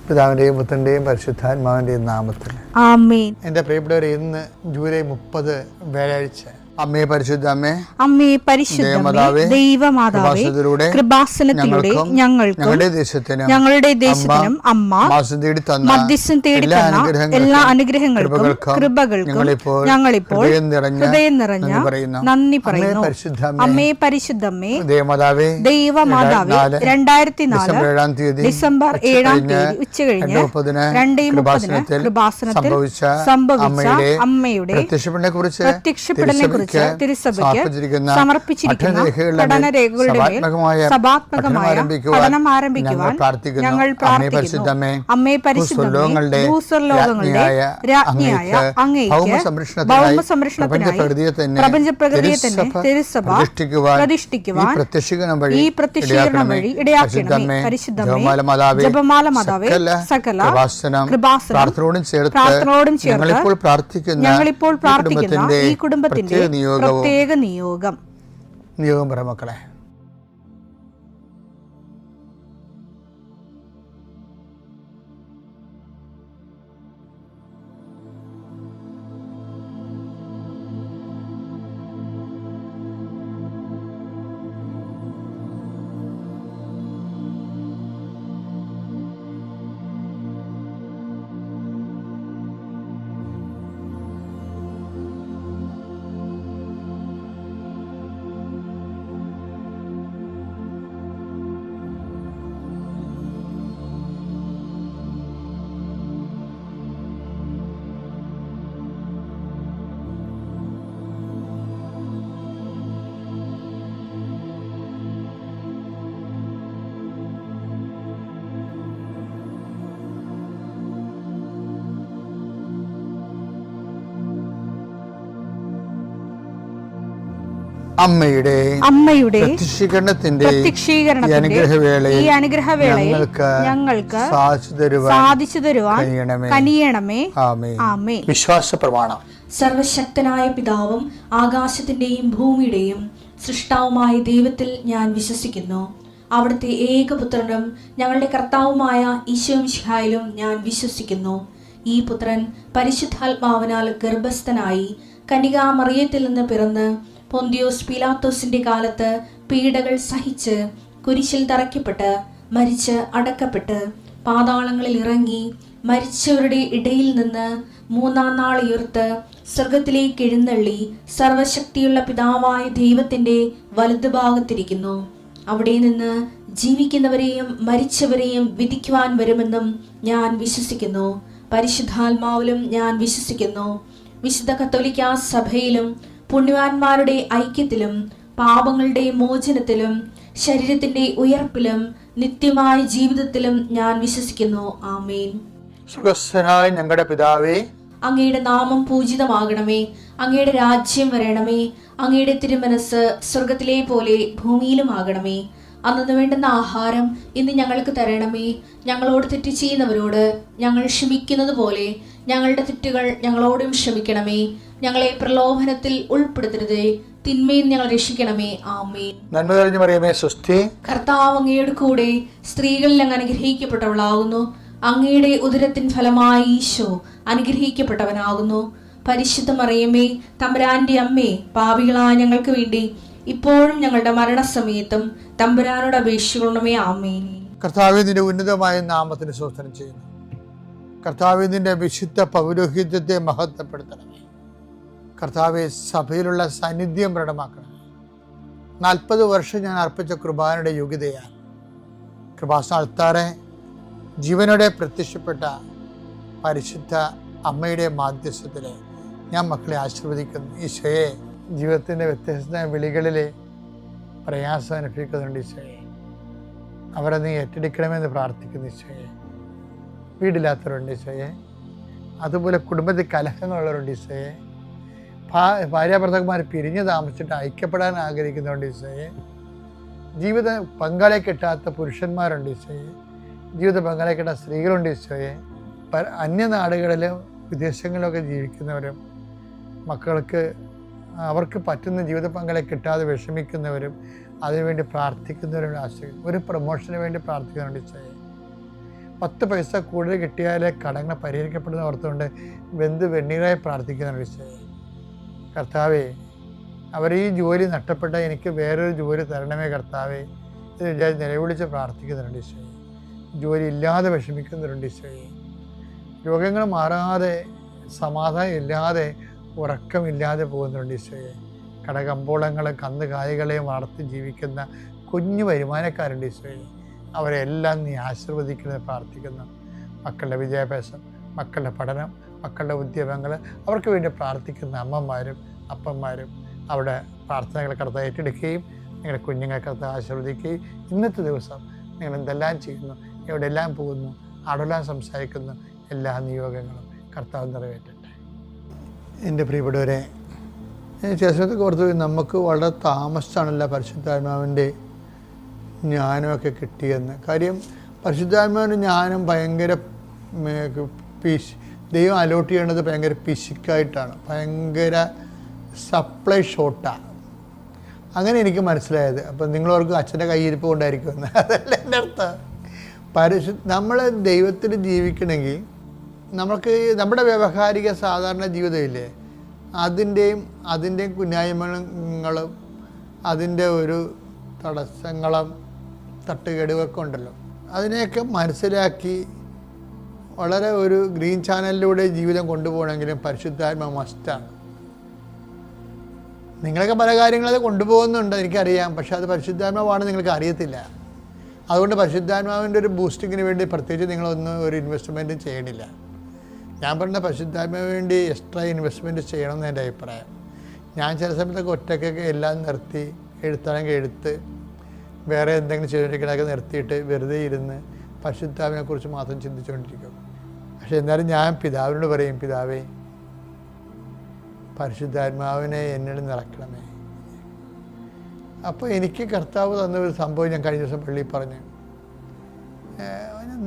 പിതാവിൻ്റെയും പുത്രൻ്റെയും പരിശുദ്ധാത്മാവിൻ്റെയും നാമത്തിൽ ആമേൻ. എൻ്റെ പ്രിയപ്പെട്ടവരെ, ഇന്ന് ജൂലൈ 30 വ്യാഴാഴ്ച. അമ്മേ പരിശുദ്ധ അമ്മേ, അമ്മേ പരിശുദ്ധമേ, ദൈവമാതാവേ, കൃപാസനത്തിലൂടെ ഞങ്ങൾക്കും ഞങ്ങളുടെ ദേശത്തിനും അമ്മ മധ്യസ്ഥം തേടി തന്ന എല്ലാ അനുഗ്രഹങ്ങൾക്കും കൃപകൾക്കും ഞങ്ങളിപ്പോൾ ഹൃദയം നിറഞ്ഞ നന്ദി പറയുന്നു. അമ്മേ പരിശുദ്ധമേ, ദൈവമാതാവേ, 2004 ഡിസംബർ 7 ഉച്ചകഴിഞ്ഞ് 2:30 കൃപാസനത്തിൽ സംഭവിച്ച അമ്മയുടെ പ്രത്യക്ഷപ്പെടലിനെ കുറിച്ച് തിരുസഭയ്ക്ക് സമർപ്പിച്ചിരിക്കുന്ന പഠനരേഖകളുടെ മേൽ സഭാത്മകമായ പഠനം ആരംഭിക്കുവാൻ ഞങ്ങൾ പ്രാർത്ഥിക്കുന്നു. അമ്മേ പരിശുദ്ധമേ, ഭൂസ്വർലോകങ്ങളുടെ രാജ്ഞിയായ അങ്ങേയ്ക്ക് ഭൗമസംരക്ഷണത്തിനായി പ്രപഞ്ചപ്രകൃതിയെ തന്നെ തിരുസഭ പ്രതിഷ്ഠിക്കുവാൻ ഈ പ്രത്യക്ഷീകരണം വഴി ഇടയാക്കണമേ. പരിശുദ്ധമേ, ജപമാല മാതാവേ, സകല കൃപാസനം പ്രാർത്ഥനയോടും ചേർത്ത് ഞങ്ങളിപ്പോൾ പ്രാർത്ഥിക്കുന്ന ഈ കുടുംബത്തിന്റെ പ്രത്യേക നിയോഗം പറ മക്കളെ. അമ്മയുടെ പ്രത്യക്ഷീകരണത്തിന്റെ ഈ അനുഗ്രഹവേളയിൽ ഞങ്ങൾക്ക് സാധിച്ചു തരുവാൻ കനിയണമേ. ആമേൻ. വിശ്വാസ പ്രമാണം. സർവശക്തനായ പിതാവും ആകാശത്തിന്റെയും ഭൂമിയുടെയും സൃഷ്ടാവുമായ ദൈവത്തിൽ ഞാൻ വിശ്വസിക്കുന്നു. അവിടുത്തെ ഏകപുത്രനും ഞങ്ങളുടെ കർത്താവുമായ ഈശോമിശിഹായിലും ഞാൻ വിശ്വസിക്കുന്നു. ഈ പുത്രൻ പരിശുദ്ധാത്മാവിനാൽ ഗർഭസ്ഥനായി കന്യകാമറിയത്തിൽ നിന്ന് പിറന്ന് പൊന്തിയോസ് പീലാത്തോസിന്റെ കാലത്ത് പീഡകൾ സഹിച്ച് കുരിശിൽ തറയ്ക്കപ്പെട്ട് മരിച്ച് അടക്കപ്പെട്ട് പാതാളങ്ങളിൽ ഇറങ്ങി മരിച്ചവരുടെ ഇടയിൽ നിന്ന് 3-ാം നാൾ ഉയർത്ത് സ്വർഗത്തിലേക്ക് എഴുന്നള്ളി സർവശക്തിയുള്ള പിതാവായ ദൈവത്തിന്റെ വലതുഭാഗത്തിരിക്കുന്നു. അവിടെ നിന്ന് ജീവിക്കുന്നവരെയും മരിച്ചവരെയും വിധിക്കുവാൻ വരുമെന്നും ഞാൻ വിശ്വസിക്കുന്നു. പരിശുദ്ധാത്മാവിലും ഞാൻ വിശ്വസിക്കുന്നു. വിശുദ്ധ കത്തോലിക്കാ സഭയിലും പുണ്യവാന്മാരുടെ ഐക്യത്തിലും പാപങ്ങളുടെ മോചനത്തിലും ശരീരത്തിന്റെ ഉയർപ്പിലും നിത്യമായ ജീവിതത്തിലും ഞാൻ വിശ്വസിക്കുന്നു. ആമേൻ. സുഖസ്ഥനായ ഞങ്ങളുടെ പിതാവേ, അങ്ങയുടെ നാമം പൂജിതമാകണമേ. അങ്ങയുടെ രാജ്യം വരണമേ. അങ്ങയുടെ തിരുമനസ് സ്വർഗത്തിലെ പോലെ ഭൂമിയിലും ആകണമേ. അന്നു വേണ്ടുന്ന ആഹാരം ഇന്ന് ഞങ്ങൾക്ക് തരണമേ. ഞങ്ങളോട് തെറ്റ് ചെയ്യുന്നവരോട് ഞങ്ങൾ ക്ഷമിക്കുന്നത് പോലെ ഞങ്ങളുടെ തെറ്റുകൾ ഞങ്ങളോടും ക്ഷമിക്കണമേ. ഞങ്ങളെ പ്രലോഭനത്തിൽ ഉൾപ്പെടുത്തരുതേ, തിന്മയിൽ ഞങ്ങൾ രക്ഷിക്കണമേ. ആമേൻ. നന്മ നിറഞ്ഞ മറിയമേ, സ്വസ്തി. കർത്താവ് അങ്ങയുടെ കൂടെ സ്ത്രീകളിൽ അങ്ങ് അനുഗ്രഹിക്കപ്പെട്ടവളാകുന്നു. അങ്ങയുടെ ഉദരത്തിൻ ഫലമായി ഈശോ അനുഗ്രഹിക്കപ്പെട്ടവനാകുന്നു. പരിശുദ്ധ മറിയമേ, തമ്പുരാന്റെ അമ്മേ, പാപികളായ ഞങ്ങൾക്ക് വേണ്ടി ഇപ്പോഴും ഞങ്ങളുടെ മരണസമയത്തും തമ്പുരാനോട് അപേക്ഷിക്കണമേ. ആമേൻ. കർത്താവേ, നിന്റെ ഉന്നതമായ നാമത്തിന് സ്തോത്രം ചെയ്യുന്നു. കർത്താവേ, നിന്റെ വിശുദ്ധ പൗരോഹിത്യത്തെ മഹത്വപ്പെടുത്തണമേ. കർത്താവെ, സഭയിലുള്ള സാന്നിധ്യം പ്രകടമാക്കണമേ. 40 വർഷം ഞാൻ അർപ്പിച്ച കൃപാനയുടെ യോഗ്യതയാണ്. കൃപാസന അൾത്താറെ ജീവനോടെ പ്രത്യക്ഷപ്പെട്ട പരിശുദ്ധ അമ്മയുടെ മാധ്യസ്ഥത്തിൽ ഞാൻ മക്കളെ ആശീർവദിക്കുന്നു. ഈശോയെ, ജീവിതത്തിൻ്റെ വ്യത്യസ്ത വിളികളിൽ പ്രയാസം അനുഭവിക്കുന്നുണ്ട് ഈശോയെ. അവരെ നീ ഏറ്റെടുക്കണമെന്ന് പ്രാർത്ഥിക്കുന്നു ഈശോയെ. വീടില്ലാത്തവരുണ്ട് ഈശോയെ. അതുപോലെ കുടുംബത്തിൽ കലഹങ്ങളുള്ളവരുണ്ട് ഈശോയെ. ഭാര്യാഭർത്താക്കന്മാർ പിരിഞ്ഞ് താമസിച്ചിട്ട് ഐക്യപ്പെടാൻ ആഗ്രഹിക്കുന്നുണ്ട് ഈശോയെ. ജീവിത പങ്കാളിയെ കിട്ടാത്ത പുരുഷന്മാരുണ്ട് ഈശോയെ. ജീവിത പങ്കാളിയെ കിട്ടാത്ത സ്ത്രീകളുണ്ട് ഈശോയെ. അന്യനാടുകളിലും വിദേശങ്ങളിലൊക്കെ ജീവിക്കുന്നവരും മക്കൾക്ക് അവർക്ക് പറ്റുന്ന ജീവിത പങ്കാളിയെ കിട്ടാതെ വിഷമിക്കുന്നവരും അതിനുവേണ്ടി പ്രാർത്ഥിക്കുന്നവരും ആശ്രയിക്കും. ഒരു പ്രൊമോഷന് വേണ്ടി പ്രാർത്ഥിക്കുന്നുണ്ട് ഈശോയെ. 10 പൈസ കൂടുതൽ കിട്ടിയാലേ കടങ്ങൾ പരിഹരിക്കപ്പെടുന്ന ഓർത്തുകൊണ്ട് വെണ്ണീറായി പ്രാർത്ഥിക്കുന്നുണ്ട് ഈശോയെ. കർത്താവേ, അവർ ഈ ജോലി നഷ്ടപ്പെട്ട എനിക്ക് വേറൊരു ജോലി തരണമേ കർത്താവേ എന്ന് വിചാരിച്ച് നിലവിളിച്ച് പ്രാർത്ഥിക്കുന്നുണ്ട് ഈശോയെ. ജോലി ഇല്ലാതെ വിഷമിക്കുന്നുണ്ട് ഈശോയെ. രോഗങ്ങൾ മാറാതെ, സമാധാനം ഇല്ലാതെ, ഉറക്കമില്ലാതെ പോകുന്നുണ്ട് ഈശോയെ. കടകമ്പോളങ്ങളും കന്നുകാലികളെയും വളർത്തി ജീവിക്കുന്ന കുഞ്ഞു വരുമാനക്കാരുണ്ട് ഈശോയെ. അവരെല്ലാം നീ ആശീർവദിക്കുന്നത് പ്രാർത്ഥിക്കുന്നു. മക്കളുടെ വിദ്യാഭ്യാസം, മക്കളുടെ പഠനം, മക്കളുടെ ഉദ്യമങ്ങൾ, അവർക്ക് വേണ്ടി പ്രാർത്ഥിക്കുന്ന അമ്മമാരും അപ്പന്മാരും അവിടെ പ്രാർത്ഥനകൾ കർത്താവ് ഏറ്റെടുക്കുകയും നിങ്ങളുടെ കുഞ്ഞുങ്ങളെ കർത്താവ് ആശീർവദിക്കുകയും ഇന്നത്തെ ദിവസം നിങ്ങൾ എന്തെല്ലാം ചെയ്യുന്നു, എവിടെയെല്ലാം പോകുന്നു, അവിടെല്ലാം സംസാരിക്കുന്നു, എല്ലാ നിയോഗങ്ങളും കർത്താവ് നിറവേറ്റട്ടെ. എൻ്റെ പ്രിയപ്പെട്ടവരെ, ശേഷത്തൊക്കെ ഓർത്ത് നമുക്ക് വളരെ താമസിച്ചാണല്ലോ പരിശുദ്ധാത്മാവിൻ്റെ ജ്ഞാനമൊക്കെ കിട്ടിയെന്ന്. കാര്യം പരിശുദ്ധാത്മാവിൻ്റെ ജ്ഞാനം ഭയങ്കര ദൈവം അലോട്ട് ചെയ്യേണ്ടത് ഭയങ്കര പിശുക്കായിട്ടാണ്, ഭയങ്കര സപ്ലൈ ഷോർട്ടാണ്. അങ്ങനെ എനിക്ക് മനസ്സിലായത്. അപ്പം നിങ്ങളവർക്ക് അച്ഛൻ്റെ കയ്യിരിപ്പ് കൊണ്ടായിരിക്കുമെന്ന്, അതല്ല എൻ്റെ അർത്ഥം. നമ്മൾ ദൈവത്തിൽ ജീവിക്കണമെങ്കിൽ നമുക്ക് നമ്മുടെ വ്യവഹാരിക സാധാരണ ജീവിതമില്ലേ, അതിൻ്റെയും കുന്നായ്മകളും അതിൻ്റെ ഒരു തടസ്സങ്ങളും തട്ടുകേടുകളൊക്കെ ഉണ്ടല്ലോ, അതിനെയൊക്കെ മനസ്സിലാക്കി വളരെ ഒരു ഗ്രീൻ ചാനലിലൂടെ ജീവിതം കൊണ്ടുപോകണമെങ്കിലും പരിശുദ്ധാത്മ മസ്റ്റാണ്. നിങ്ങളൊക്കെ പല കാര്യങ്ങളത് കൊണ്ടുപോകുന്നുണ്ട് എനിക്കറിയാം, പക്ഷെ അത് പരിശുദ്ധാത്മാവാണെന്ന് നിങ്ങൾക്ക് അറിയത്തില്ല. അതുകൊണ്ട് പരിശുദ്ധാത്മാവിൻ്റെ ഒരു ബൂസ്റ്റിങ്ങിന് വേണ്ടി പ്രത്യേകിച്ച് നിങ്ങളൊന്നും ഒരു ഇൻവെസ്റ്റ്മെൻറ്റും ചെയ്യണില്ല. ഞാൻ പറഞ്ഞ പരിശുദ്ധാത്മാവിന് വേണ്ടി എക്സ്ട്രാ ഇൻവെസ്റ്റ്മെൻറ്റ് ചെയ്യണമെന്ന് എൻ്റെ അഭിപ്രായം. ഞാൻ ചില സമയത്തൊക്കെ ഒറ്റയ്ക്കൊക്കെ എല്ലാം നിർത്തി, എഴുത്താണെങ്കിൽ എഴുത്ത്, വേറെ എന്തെങ്കിലും ചെയ്തിരിക്കണമൊക്കെ നിർത്തിയിട്ട് വെറുതെ ഇരുന്ന് പരിശുദ്ധാത്മാവിനെക്കുറിച്ച് മാത്രം ചിന്തിച്ചുകൊണ്ടിരിക്കും. പക്ഷെ എന്നാലും ഞാൻ പിതാവിനോട് പറയും, പിതാവേ പരിശുദ്ധാത്മാവിനെ എന്നിൽ നിറയ്ക്കണമേ. അപ്പോൾ എനിക്ക് കർത്താവ് തന്നൊരു സംഭവം ഞാൻ കഴിഞ്ഞ ദിവസം പള്ളിയിൽ പറഞ്ഞു,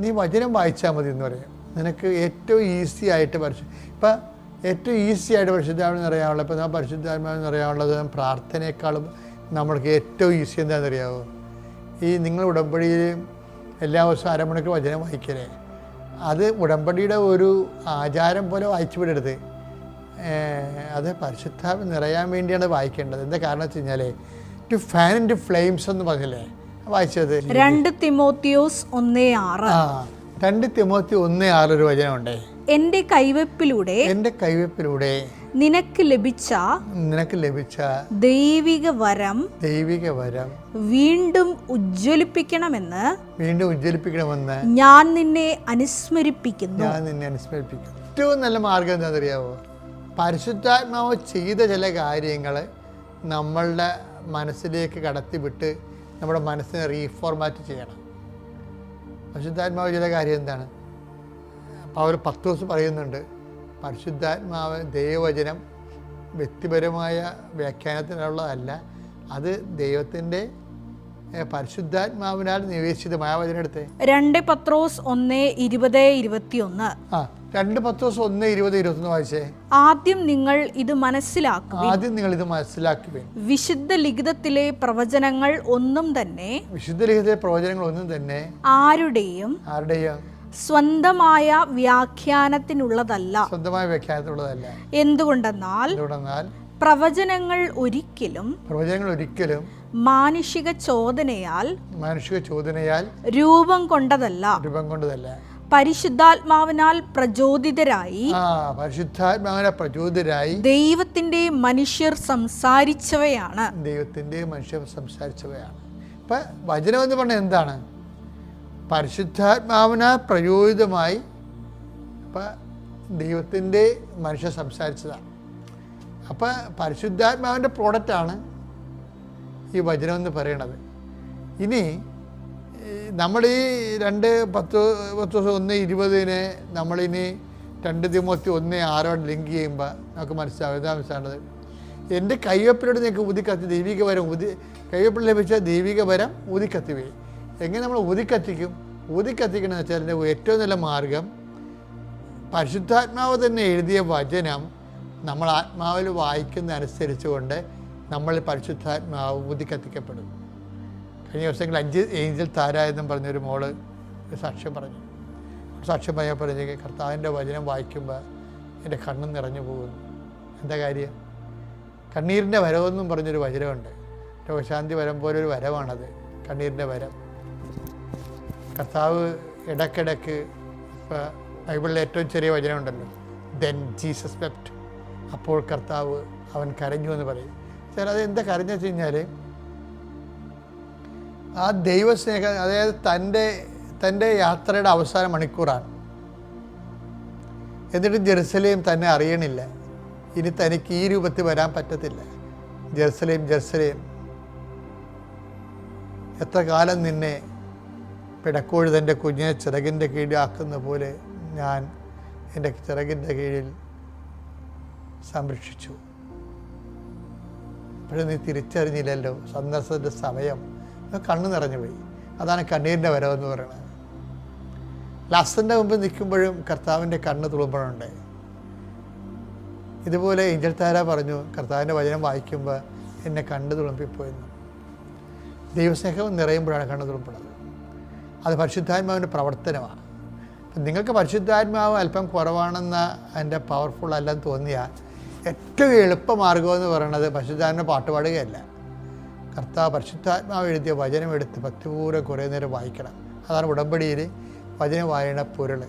നീ വചനം വായിച്ചാൽ മതി എന്ന് പറയും. നിനക്ക് ഏറ്റവും ഈസി ആയിട്ട് ഏറ്റവും ഈസി ആയിട്ട് പരിശുദ്ധാത്മാവിനെ അറിയാനുള്ളത്, ഇപ്പോൾ ഞാൻ പരിശുദ്ധാത്മാവിനെ അറിയാനുള്ളത് പ്രാർത്ഥനയെക്കാളും നമ്മൾക്ക് ഏറ്റവും ഈസി എന്താണെന്ന് അറിയാമോ? ഈ നിങ്ങൾ ഉടമ്പടിയിൽ എല്ലാ ദിവസവും അരമണിക്കൂർ വചനം വായിക്കലേ, അത് ഉടമ്പടിയുടെ ഒരു ആചാരം പോലെ വായിച്ചു വിടരുത്. അത് പരിശുദ്ധാത്മ നിറയാൻ വേണ്ടിയാണ് വായിക്കേണ്ടത്. എന്താ കാരണം വെച്ച് കഴിഞ്ഞാൽ to fan into flames എന്ന് പറഞ്ഞില്ലേ വായിച്ചത്, 2 തിമോത്തിയോസ് 1:6. 2 തിമോത്തി 1:6 ഒരു വചനമുണ്ടേ, എൻ്റെ കൈവെപ്പിലൂടെ നിനക്ക് ലഭിച്ച ദൈവിക വരം വീണ്ടും ഉജ്ജ്വലിപ്പിക്കണമെന്ന് ഞാൻ നിന്നെ അനുസ്മരിപ്പിക്കുന്നു. ഏറ്റവും നല്ല മാർഗം എന്താണെന്നറിയാവോ? പരിശുദ്ധാത്മാവ് ചെയ്ത ചില കാര്യങ്ങൾ നമ്മളുടെ മനസ്സിലേക്ക് കടത്തിവിട്ട് നമ്മുടെ മനസ്സിനെ റീഫോർമാറ്റ് ചെയ്യണം. പരിശുദ്ധാത്മാവ് ചില കാര്യം എന്താണ്? പൗൽ 10 ദിവസം പറയുന്നുണ്ട്, പരിശുദ്ധാത്മാവ് ദൈവവചനം വ്യക്തിപരമായ വ്യാഖ്യാനത്തിനുള്ളതല്ല, അത് ദൈവത്തിൻ്റെ പരിശുദ്ധാത്മാവിനാൽ നിവേശിതമായ വചനം എടുത്തേ. 2 പത്രോസ് 1:20-21. 2 പത്രോസ് 1:20-21 വായിച്ചേ. ആദ്യം നിങ്ങൾ ഇത് മനസ്സിലാക്കുവിൻ. വിശുദ്ധ ലിഖിതത്തിലെ പ്രവചനങ്ങൾ ഒന്നും തന്നെ ആരുടെയും സ്വന്തമായ വ്യാഖ്യാനത്തിനുള്ളതല്ല. എന്തുകൊണ്ടെന്നാൽ പ്രവചനങ്ങൾ ഒരിക്കലും മാനുഷിക ചോദനയാൽ രൂപം കൊണ്ടതല്ല, പരിശുദ്ധാത്മാവിനാൽ പ്രചോദിതരായി ദൈവത്തിന്റെ മനുഷ്യർ സംസാരിച്ചവയാണ്. ഇപ്പൊ വചനം എന്ന് പറഞ്ഞാൽ എന്താണ്? പരിശുദ്ധാത്മാവിനാൽ പ്രചോദിതമായി ദൈവത്തിൻ്റെ മനുഷ്യർ സംസാരിച്ചതാണ്. അപ്പം പരിശുദ്ധാത്മാവിൻ്റെ പ്രോഡക്റ്റാണ് ഈ വചനം എന്ന് പറയണത്. ഇനി നമ്മൾ ഈ 2 പത്രോസ് 1:20 നമ്മളിനി 2 തിമോത്തി 1:6 ലിങ്ക് ചെയ്യുമ്പോൾ നമുക്ക് മനസ്സിലാവുന്നത്, എൻ്റെ കയ്യൊപ്പിലൂടെ നിങ്ങൾക്ക് ഊതിക്കത്തി ദൈവിക വരം കയ്യൊപ്പിൽ ലഭിച്ച ദൈവിക വരം ഊതിക്കത്തിവേ. എങ്ങനെ നമ്മൾ ഊതിക്കത്തിക്കണമെന്ന് വെച്ചാൽ അതിൻ്റെ ഏറ്റവും നല്ല മാർഗം പരിശുദ്ധാത്മാവ് തന്നെ എഴുതിയ വചനം നമ്മൾ ആത്മാവിൽ വായിക്കുന്ന അനുസരിച്ച് കൊണ്ട് നമ്മൾ പരിശുദ്ധാത്മാവ് ഊതിക്കത്തിക്കപ്പെടും. കഴിഞ്ഞ ദിവസങ്ങളിൽ 5 ഏഞ്ചൽ താര എന്നും പറഞ്ഞൊരു മോള് സാക്ഷ്യം പറഞ്ഞു. സാക്ഷ്യം പറഞ്ഞപ്പോഴത്തേക്ക് കർത്താവിൻ്റെ വചനം വായിക്കുമ്പോൾ എൻ്റെ കണ്ണും നിറഞ്ഞു പോകുന്നു. എന്താ കാര്യം? കണ്ണീരിൻ്റെ വരവെന്നും പറഞ്ഞൊരു വചനമുണ്ട്. രോഗശാന്തി വരം പോലൊരു വരവാണത്, കണ്ണീരിൻ്റെ വരം. കർത്താവ് ഇടയ്ക്കിടയ്ക്ക്, ഇപ്പോൾ ബൈബിളിലെ ഏറ്റവും ചെറിയ വചനമുണ്ടല്ലോ, ദെൻ ജീസസ് വെപ്റ്റ്, അപ്പോൾ കർത്താവ് അവൻ കരഞ്ഞു എന്ന് പറയും. ചില അത് എന്താ കരഞ്ഞു വെച്ച് കഴിഞ്ഞാൽ, ആ ദൈവസ്നേഹം, അതായത് തൻ്റെ യാത്രയുടെ അവസാന മണിക്കൂറാണ്. എന്നിട്ട് ജെറുസലേം തന്നെ അറിയണില്ല, ഇനി തനിക്ക് ഈ രൂപത്തിൽ വരാൻ പറ്റത്തില്ല. ജെറുസലേം, ജെറുസലേം, എത്ര കാലം നിന്നെ പിടക്കോഴി തൻ്റെ കുഞ്ഞിനെ ചിറകിൻ്റെ കീഴിലാക്കുന്ന പോലെ ഞാൻ എൻ്റെ ചിറകിൻ്റെ കീഴിൽ സംരക്ഷിച്ചു. ഇപ്പോഴും നീ തിരിച്ചറിഞ്ഞില്ലല്ലോ സന്ദർശനത്തിൻ്റെ സമയം. കണ്ണ് നിറഞ്ഞു പോയി. അതാണ് കണ്ണീരിൻ്റെ വരവെന്ന് പറയുന്നത്. ലാസറിൻ്റെ മുമ്പ് നിൽക്കുമ്പോഴും കർത്താവിൻ്റെ കണ്ണ് തുളുമ്പുന്നുണ്ട്. ഇതുപോലെ ഏഞ്ചൽ താര പറഞ്ഞു, കർത്താവിൻ്റെ വചനം വായിക്കുമ്പോൾ എന്നെ കണ്ണ് തുളുമ്പിപ്പോയെന്ന്. ദൈവസ്നേഹം നിറയുമ്പോഴാണ് കണ്ണ് തുളുമ്പുന്നത്. അത് പരിശുദ്ധാത്മാവിൻ്റെ പ്രവർത്തനമാണ്. അപ്പം നിങ്ങൾക്ക് പരിശുദ്ധാത്മാവ് അല്പം കുറവാണെന്ന് അതിൻ്റെ പവർഫുൾ അല്ലെന്ന് തോന്നിയാൽ ഏറ്റവും എളുപ്പമാർഗ്ഗമെന്ന് പറയുന്നത് പരിശുദ്ധാത്മാവിനെ പാട്ടുപാടുകയല്ല. കർത്താവ് പരിശുദ്ധാത്മാവ് എഴുതിയ വചനം എടുത്ത് ഭക്തിപൂർവ്വം കുറേ നേരം വായിക്കണം. അതാണ് ഉടമ്പടിയിൽ വചന വായന പൊരുൾ.